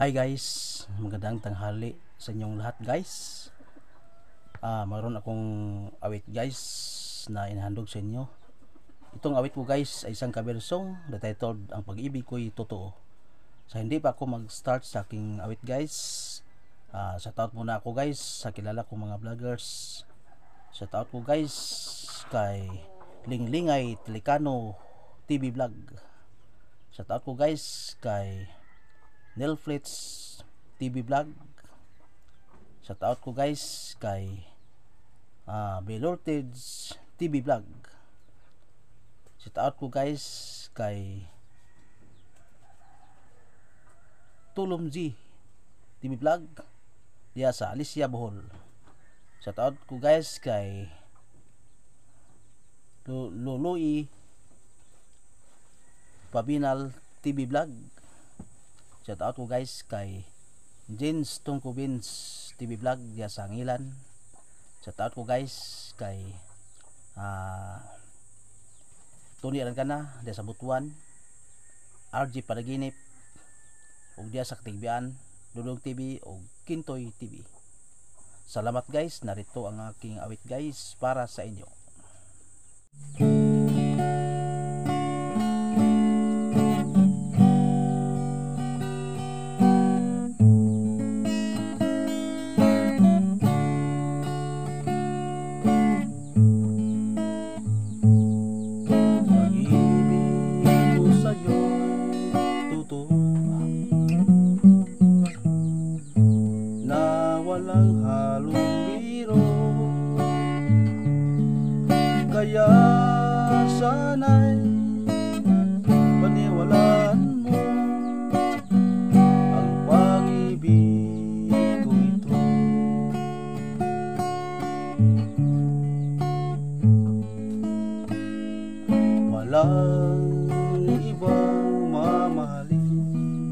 Hi guys, magandang tanghali sa inyong lahat guys. Mayroon akong awit guys na inahandog sa inyo. Itong awit ko guys ay isang cover song titled Ang Pag-ibig Ko'y Totoo. Sa hindi pa ako mag-start sa aking awit guys, shoutout muna ako guys sa kilala kong mga vloggers. Shoutout ko guys kay Linglingay Telecano TV Vlog. Shoutout ko guys kay Nelflits TV Vlog. Shoutout ko guys kay Belortids TV Vlog. Shoutout ko guys kay Tulom G TV Vlog diya sa Alicia Bohol. Shoutout ko guys kay Lului Pabinal TV Vlog. Shoutout ko guys kay Jens Tungkubins TV Vlog diya sa Angilan. Shoutout ko guys kay Tony Arangkana diya sa Butuan, RG Panaginip ug diya sa Katigbian, Dudong TV ug Kintoy TV. Salamat guys, narito ang aking awit guys para sa inyo. Walang halong biro, kaya sana'y paniwalaan mo ang pag-ibig ko ito. Walang ibang mamahalin,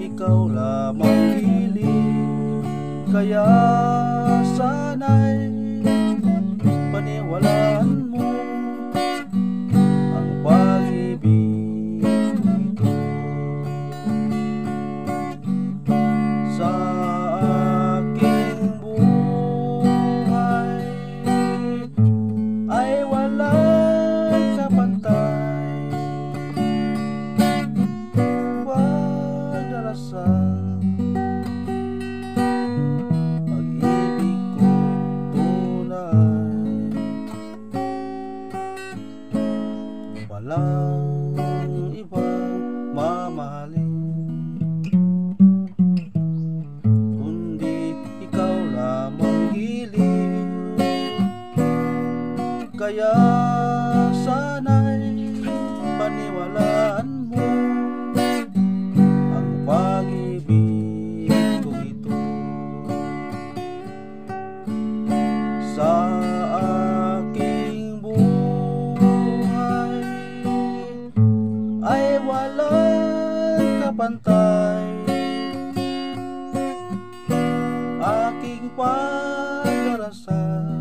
ikaw lamang hiling, kaya sana'y paniwalaan mo ang pag-ibig ko ito. Sa aking buhay ay walang kapantay, pag-ibig ko'y tunay. Walang ibang mamahalin, kundi ikaw lamang giliw, kaya sana'y paniwalaan mo ang pag-ibig ko ito. Sa aking buhay ay walang kapantay, aking pag-arasal